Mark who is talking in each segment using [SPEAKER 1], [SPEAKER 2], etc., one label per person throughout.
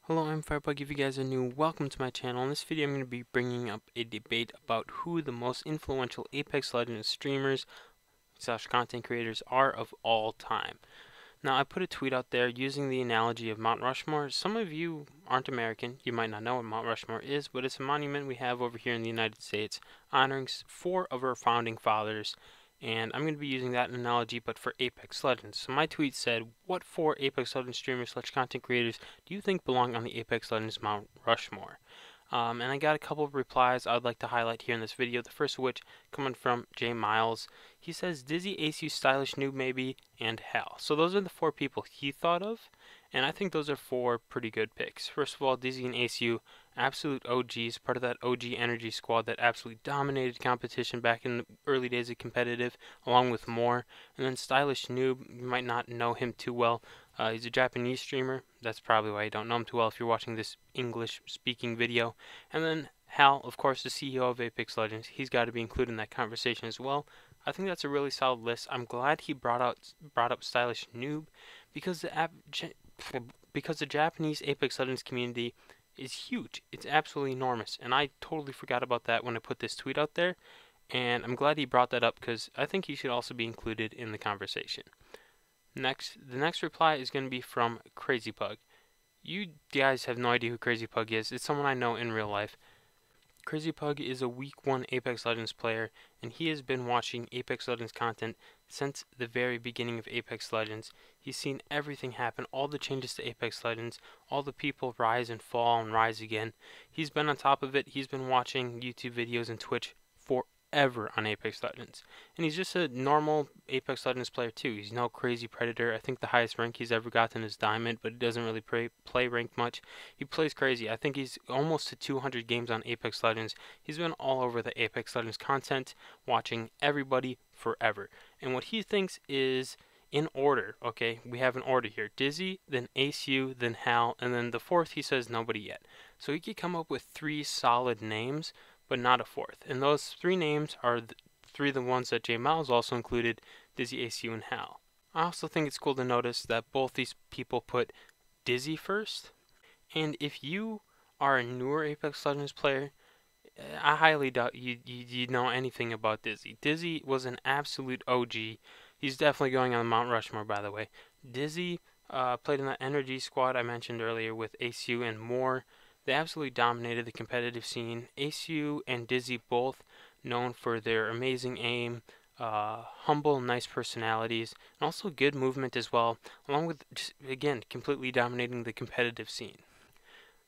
[SPEAKER 1] Hello, I'm FirePug. If you guys are new, welcome to my channel. In this video, I'm going to be bringing up a debate about who the most influential Apex Legends streamers / content creators are of all time. Now, I put a tweet out there using the analogy of Mount Rushmore. Some of you aren't American. You might not know what Mount Rushmore is, but it's a monument we have over here in the United States honoring 4 of our founding fathers. And I'm going to be using that analogy, but for Apex Legends. So my tweet said, what 4 Apex Legends streamers / content creators do you think belong on the Apex Legends Mount Rushmore? And I got a couple of replies I'd like to highlight here in this video. The first of which coming from J Miles. He says Dizzy, ACU, StylishNoob maybe, and Hal. So those are the 4 people he thought of, and I think those are 4 pretty good picks. First of all, Dizzy and ACU, absolute OGs, part of that OG energy squad that absolutely dominated competition back in the early days of competitive, along with more. And then StylishNoob, you might not know him too well. He's a Japanese streamer. That's probably why you don't know him too well if you're watching this English-speaking video. And then Hal, of course, the CEO of Apex Legends. He's got to be included in that conversation as well. I think that's a really solid list. I'm glad he brought up StylishNoob because the Japanese Apex Legends community is huge. It's absolutely enormous, and I totally forgot about that when I put this tweet out there. And I'm glad he brought that up because I think he should also be included in the conversation. The next reply is going to be from CrazyPug. You guys have no idea who CrazyPug is. It's someone I know in real life. CrazyPug is a week 1 Apex Legends player, and he has been watching Apex Legends content since the very beginning of Apex Legends. He's seen everything happen, all the changes to Apex Legends, all the people rise and fall and rise again. He's been on top of it. He's been watching YouTube videos and Twitch forever on Apex Legends. And he's just a normal Apex Legends player too. He's no crazy predator. I think the highest rank he's ever gotten is Diamond, but he doesn't really play ranked much. He plays crazy. I think he's almost to 200 games on Apex Legends. He's been all over the Apex Legends content, watching everybody forever. And what he thinks is in order, okay? We have an order here. Dizzy, then ACU, then Hal, and then the 4th he says nobody yet. So he could come up with 3 solid names, but not a 4th. And those 3 names are 3 of the ones that J Miles also included, Dizzy, ACU, and Hal. I also think it's cool to notice that both these people put Dizzy first. And if you are a newer Apex Legends player, I highly doubt you know anything about Dizzy. Dizzy was an absolute OG. He's definitely going on Mount Rushmore, by the way. Dizzy played in that energy squad I mentioned earlier with ACU and more. They absolutely dominated the competitive scene. ACU and Dizzy both known for their amazing aim, humble, nice personalities, and also good movement as well, along with, just, again, completely dominating the competitive scene.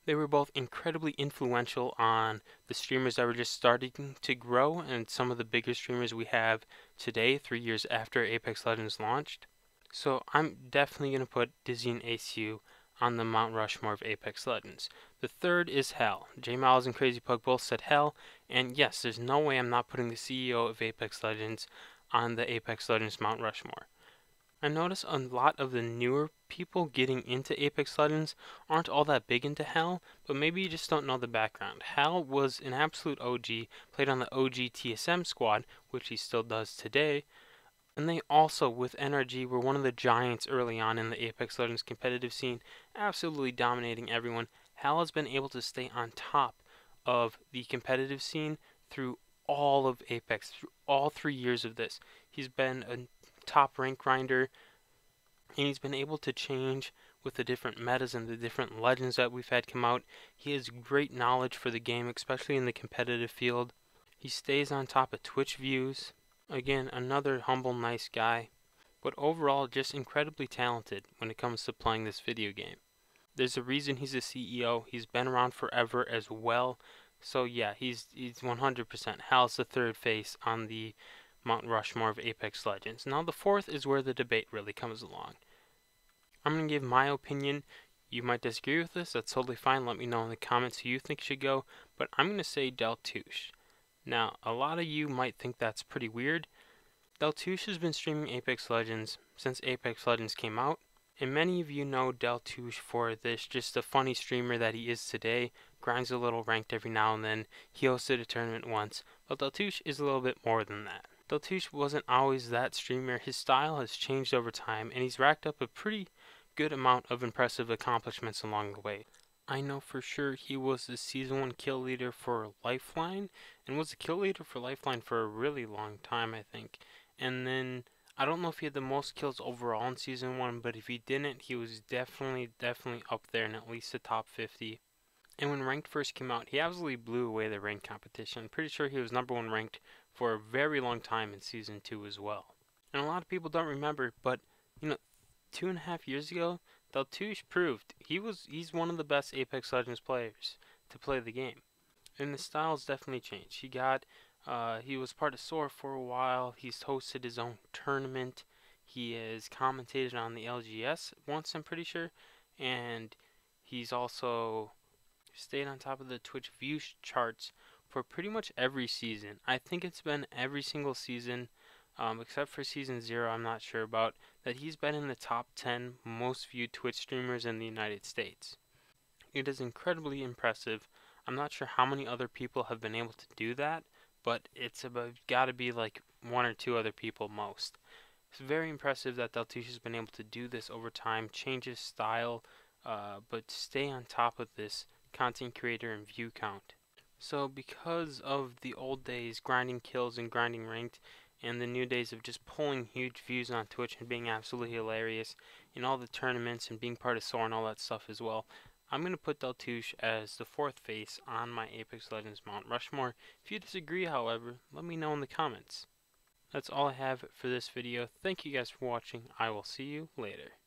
[SPEAKER 1] They were both incredibly influential on the streamers that were just starting to grow and some of the bigger streamers we have today, 3 years after Apex Legends launched. So I'm definitely going to put Dizzy and ACU on the Mount Rushmore of Apex Legends. The 3rd is Hal. J Miles and CrazyPug both said Hal, and yes, there's no way I'm not putting the CEO of Apex Legends on the Apex Legends Mount Rushmore. I notice a lot of the newer people getting into Apex Legends aren't all that big into Hal, but maybe you just don't know the background. Hal was an absolute OG, played on the OG TSM squad, which he still does today, and they also, with NRG, were one of the giants early on in the Apex Legends competitive scene, absolutely dominating everyone. Hal has been able to stay on top of the competitive scene through all of Apex, through all 3 years of this. He's been a top rank grinder, and he's been able to change with the different metas and the different legends that we've had come out. He has great knowledge for the game, especially in the competitive field. He stays on top of Twitch views. Again, another humble, nice guy, but overall just incredibly talented when it comes to playing this video game. There's a reason he's a CEO. He's been around forever as well. So yeah, he's 100%. Hal's the 3rd face on the Mount Rushmore of Apex Legends. Now the 4th is where the debate really comes along. I'm going to give my opinion. You might disagree with this. That's totally fine. Let me know in the comments who you think should go. But I'm going to say Deltoosh. Now, a lot of you might think that's pretty weird. Deltoosh has been streaming Apex Legends since Apex Legends came out, and many of you know Deltoosh for this, just a funny streamer that he is today, grinds a little ranked every now and then. He hosted a tournament once, but Deltoosh is a little bit more than that. Deltoosh wasn't always that streamer. His style has changed over time, and he's racked up a pretty good amount of impressive accomplishments along the way. I know for sure he was the Season 1 kill leader for Lifeline, and was the kill leader for Lifeline for a really long time, I think. And then, I don't know if he had the most kills overall in Season 1, but if he didn't, he was definitely up there in at least the top 50. And when Ranked first came out, he absolutely blew away the ranked competition. Pretty sure he was #1 ranked for a very long time in Season 2 as well. And a lot of people don't remember, but, you know, 2.5 years ago, Deltoosh proved he's one of the best Apex Legends players to play the game. And the style's definitely changed. He was part of SOAR for a while. He's hosted his own tournament. He has commentated on the LGS once, I'm pretty sure. And he's also stayed on top of the Twitch view charts for pretty much every season. I think it's been every single season, except for season 0, I'm not sure about, that he's been in the top 10 most viewed Twitch streamers in the United States. It is incredibly impressive. I'm not sure how many other people have been able to do that, but it's got to be like 1 or 2 other people most. It's very impressive that Deltoosh has been able to do this over time, change his style, but stay on top of this content creator and view count. So because of the old days grinding kills and grinding ranked, and the new days of just pulling huge views on Twitch and being absolutely hilarious in all the tournaments and being part of SOAR and all that stuff as well, I'm going to put Deltoosh as the 4th face on my Apex Legends Mount Rushmore. If you disagree, however, let me know in the comments. That's all I have for this video. Thank you guys for watching. I will see you later.